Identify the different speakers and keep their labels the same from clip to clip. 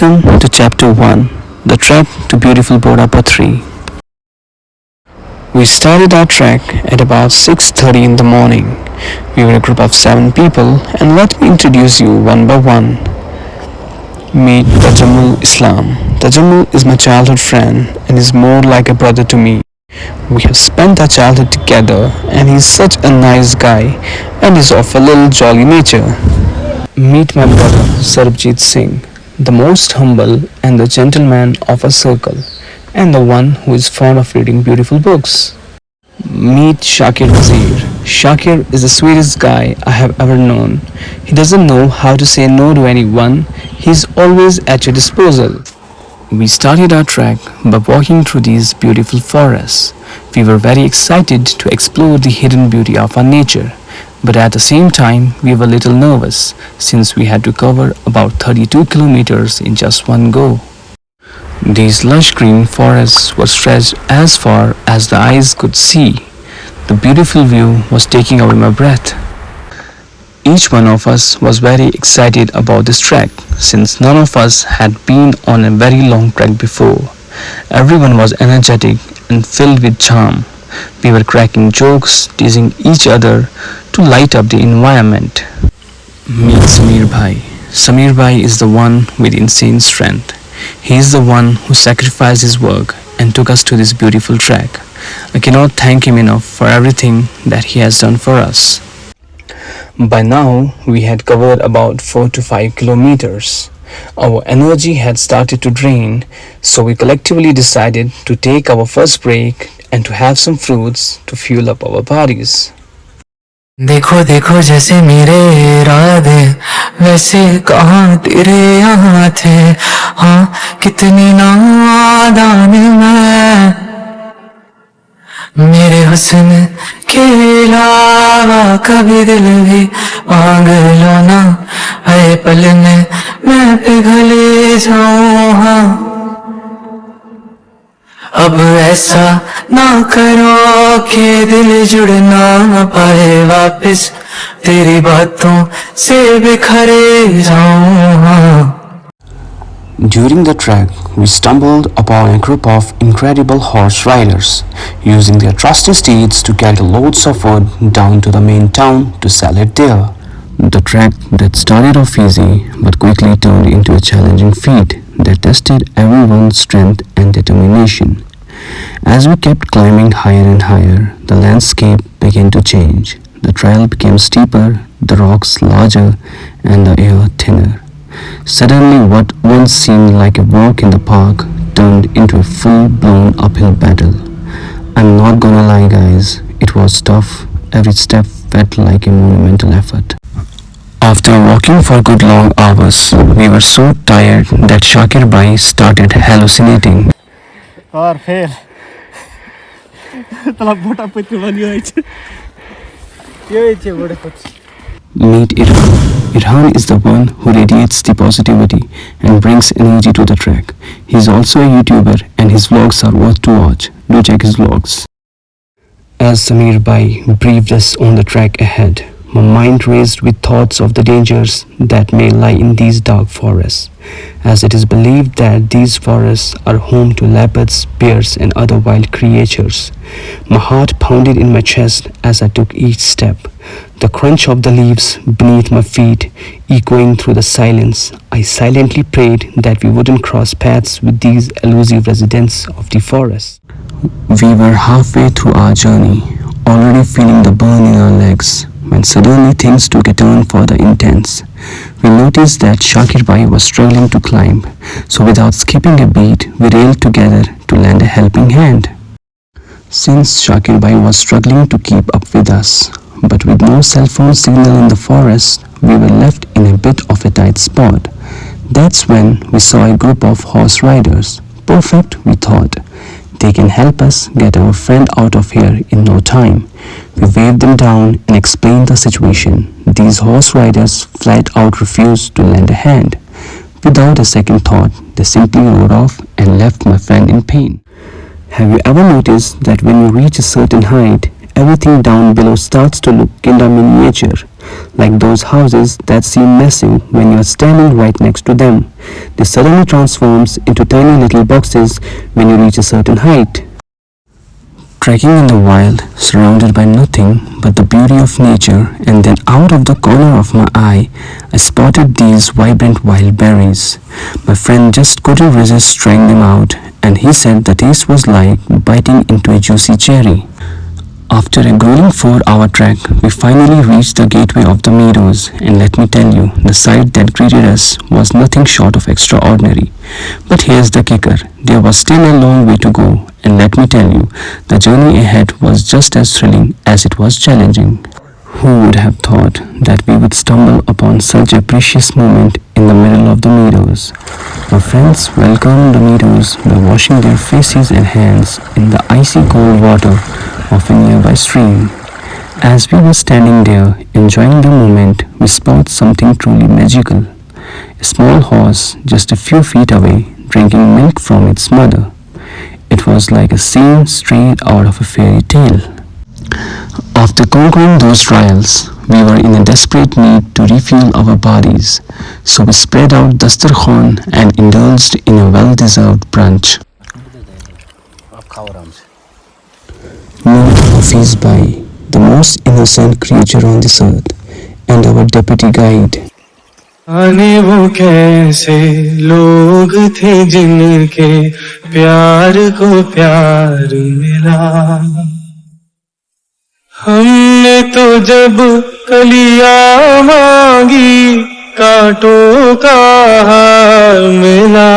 Speaker 1: Welcome to Chapter 1, the trek to beautiful Botapathri. We started our trek at about 6:30 in the morning. We were a group of 7 people, and let me introduce you one by one. Meet Tajamul Islam. Tajamul is my childhood friend and is more like a brother to me. We have spent our childhood together, and he's such a nice guy and is of a little jolly nature. Meet my brother Sarbjit Singh, the most humble and the gentleman of our circle, and the one who is fond of reading beautiful books. Meet Shakir Wazir. Shakir is the sweetest guy I have ever known. He doesn't know how to say no to anyone. He's always at your disposal. We started our trek by walking through these beautiful forests. We were very excited to explore the hidden beauty of our nature, but at the same time we were a little nervous since we had to cover about 32 kilometers in just one go. These lush green forests were stretched as far as the eyes could see. The beautiful view was taking away my breath. Each one of us was very excited about this trek since none of us had been on a very long trek before. Everyone was energetic and filled with charm. We were cracking jokes, teasing each other to light up the environment. Meet Samir Bhai. Samir Bhai is the one with insane strength. He is the one who sacrificed his work and took us to this beautiful trek. I cannot thank him enough for everything that he has done for us. By now, we had covered about 4 to 5 kilometers. Our energy had started to drain, so we collectively decided to take our first break and to have some fruits to fuel up our bodies.
Speaker 2: देखो देखो जैसे मेरे इरादे वैसे कहाँ तेरे यहाँ थे हाँ कितनी नादान मैं मेरे हुस्न के अलावा कभी दिल भी मांग लो ना आए पल में मैं पिघल जाऊँ हाँ अब ऐसा ना करो कि दिल जुड़ ना पाए वापस तेरी बातों से बिखरे जाऊँ.
Speaker 1: During the trek, we stumbled upon a group of incredible horse riders, using their trusty steeds to carry loads of wood down to the main town to sell it there. The trek that started off easy but quickly turned into a challenging feat that tested everyone's strength and determination. As we kept climbing higher and higher, the landscape began to change. The trail became steeper, the rocks larger, and the air thinner. Suddenly, what once seemed like a walk in the park turned into a full-blown uphill battle. I'm not gonna lie, guys, it was tough. Every step felt like a monumental effort. After walking for good long hours, we were so tired that Shakir Bhai started hallucinating.
Speaker 3: और fail तला बोटापत्री बनियो छ यो छ बोटापत्री.
Speaker 1: Meet Irhan. Irhan is the one who radiates the positivity and brings energy to the trek. He is also a YouTuber and his vlogs are worth to watch. Do check his vlogs. As Samir Bhai briefed us on the trek ahead, my mind raced with thoughts of the dangers that may lie in these dark forests, as it is believed that these forests are home to leopards, bears, and other wild creatures. My heart pounded in my chest as I took each step. The crunch of the leaves beneath my feet echoing through the silence. I silently prayed that we wouldn't cross paths with these elusive residents of the forest. We were halfway through our journey, already feeling the burn in our legs, when suddenly things took a turn further intense. We noticed that Shakir Bhai was struggling to climb, so without skipping a beat, we railed together to lend a helping hand. Since Shakir Bhai was struggling to keep up with us, but with no cell phone signal in the forest, we were left in a bit of a tight spot. That's when we saw a group of horse riders. Perfect, we thought. They can help us get our friend out of here in no time. We waved them down and explained the situation. These horse riders flat out refused to lend a hand. Without a second thought, they simply rode off and left my friend in pain. Have you ever noticed that when you reach a certain height, everything down below starts to look kinda miniature, like those houses that seem massive when you're standing right next to them. They suddenly transforms into tiny little boxes when you reach a certain height. Trekking in the wild, surrounded by nothing but the beauty of nature, and then out of the corner of my eye, I spotted these vibrant wild berries. My friend just couldn't resist trying them out, and he said the taste was like biting into a juicy cherry. After a grueling 4-hour trek, we finally reached the gateway of the meadows, and let me tell you, the sight that greeted us was nothing short of extraordinary. But here's the kicker, there was still a long way to go, and let me tell you, the journey ahead was just as thrilling as it was challenging. Who would have thought that we would stumble upon such a precious moment in the middle of the meadows? Our friends welcomed the meadows by washing their faces and hands in the icy cold water of a nearby stream. As we were standing there enjoying the moment, we spotted something truly magical. A small horse just a few feet away drinking milk from its mother. It was like a scene straight out of a fairy tale. After conquering those trials, we were in a desperate need to refuel our bodies, so we spread out dastarkhan and indulged in a well-deserved brunch. Meet Hafiz Bhai, the most innocent creature on this earth, and our deputy guide.
Speaker 2: आने वो कैसे लोग थे जिनके प्यार को प्यार मिला हमने तो जब कलियां मांगी कांटों का हार मिला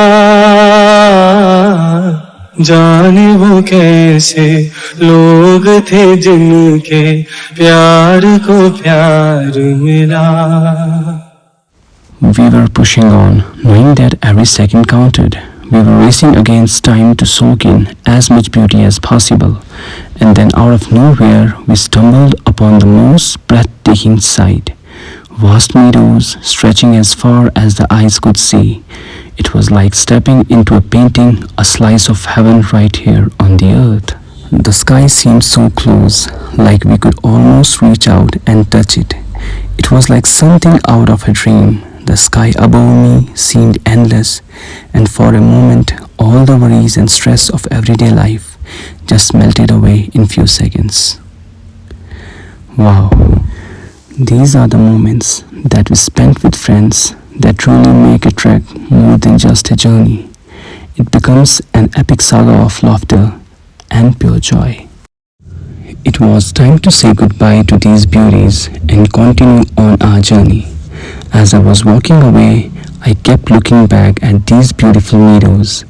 Speaker 2: जाने वो कैसे लोग थे जिनके प्यार को प्यार मिला
Speaker 1: We were pushing on, knowing that every second counted. We were racing against time to soak in as much beauty as possible. And then out of nowhere, we stumbled upon the most breathtaking sight. Vast meadows stretching as far as the eyes could see. It was like stepping into a painting, a slice of heaven right here on the earth. The sky seemed so close, like we could almost reach out and touch it. It was like something out of a dream. The sky above me seemed endless, and for a moment all the worries and stress of everyday life just melted away in few seconds. Wow, these are the moments that we spent with friends that truly make a trek more than just a journey. It becomes an epic saga of laughter and pure joy. It was time to say goodbye to these beauties and continue on our journey. As I was walking away, I kept looking back at these beautiful meadows.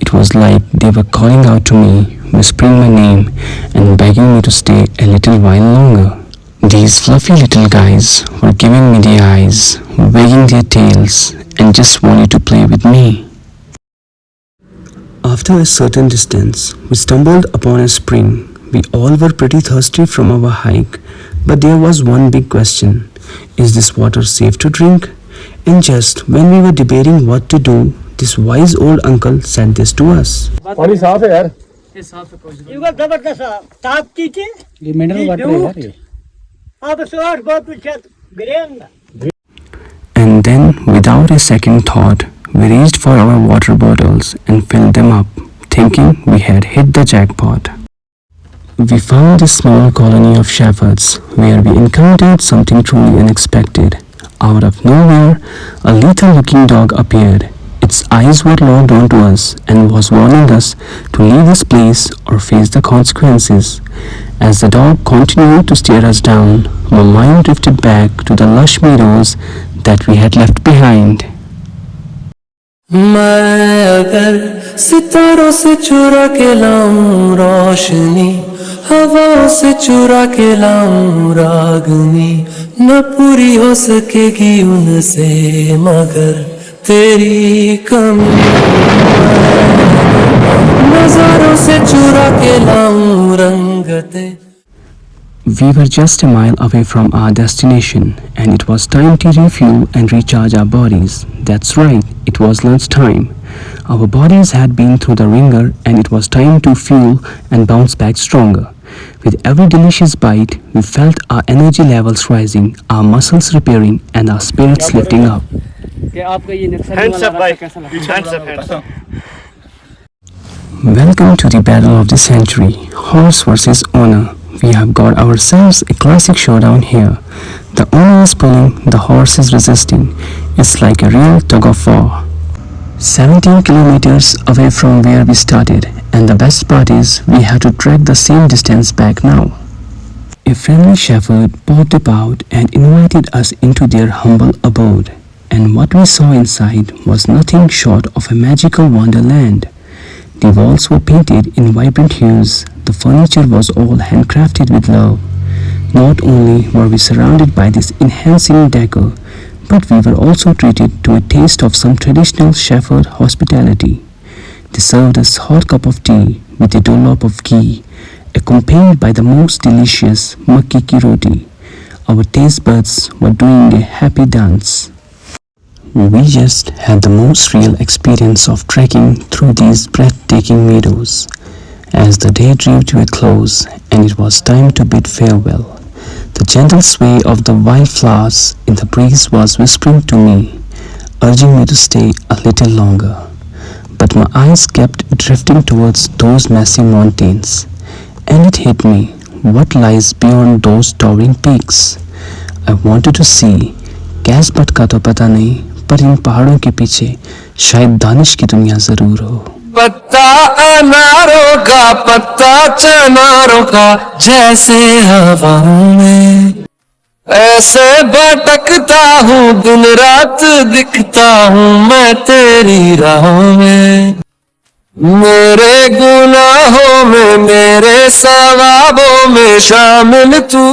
Speaker 1: It was like they were calling out to me, whispering my name and begging me to stay a little while longer. These fluffy little guys were giving me the eyes, wagging their tails, and just wanted to play with me. After a certain distance, we stumbled upon a spring. We all were pretty thirsty from our hike, but there was one big question. Is this water safe to drink? And just when we were debating what to do, this wise old uncle said this to us.
Speaker 3: पानी साफ है यार
Speaker 4: ये जबरदस्त ताप की थी
Speaker 3: ये मिनरल वाटर है यार ये
Speaker 4: अब सोच बहुत कुछ grain
Speaker 1: And then, without a second thought, we reached for our water bottles and filled them up, thinking we had hit the jackpot. We found this small colony of shepherds where we encountered something truly unexpected. Out of nowhere, a lethal-looking dog appeared. Its eyes were locked onto us and was warning us to leave this place or face the consequences. As the dog continued to stare us down, my mind drifted back to the lush meadows that we had left behind.
Speaker 2: मैं अगर सितारों से चुरा के लाऊं रोशनी हवाओं से चुरा के लाऊं रागनी न पूरी हो सकेगी उनसे मगर तेरी कमी नजारों से चुरा के लाऊं रंगतें.
Speaker 1: We were just a mile away from our destination, and it was time to refuel and recharge our bodies. That's right, it was lunchtime. Our bodies had been through the ringer, and it was time to fuel and bounce back stronger. With every delicious bite, we felt our energy levels rising, our muscles repairing, and our spirits lifting up.
Speaker 3: Hands up, bhai. Hands up, hands up.
Speaker 1: Welcome to the battle of the century, horse versus owner. We have got ourselves a classic showdown here. The owner is pulling, the horse is resisting. It's like a real tug of war. 17 kilometers away from where we started, and the best part is we have to trek the same distance back now. A friendly shepherd popped about and invited us into their humble abode, and what we saw inside was nothing short of a magical wonderland. The walls were painted in vibrant hues, the furniture was all handcrafted with love. Not only were we surrounded by this enhancing decor, but we were also treated to a taste of some traditional shepherd hospitality. They served us hot cup of tea with a dollop of ghee, accompanied by the most delicious makki ki roti. Our taste buds were doing a happy dance. We just had the most real experience of trekking through these breathtaking meadows. As the day drew to a close and it was time to bid farewell, the gentle sway of the wildflowers in the breeze was whispering to me, urging me to stay a little longer. But my eyes kept drifting towards those massive mountains, and it hit me, what lies beyond those towering peaks? I wanted to see, कैस भटका तो पता नहीं, पर इन पहाड़ों के पीछे शायद दानिश की दुनिया जरूर हो.
Speaker 2: पत्ता अनारों का पत्ता चनारों का जैसे हवाओं में ऐसे भटकता हूँ दिन रात दिखता हूँ मैं तेरी राहों में मेरे गुनाहों में मेरे सवाबों में शामिल तू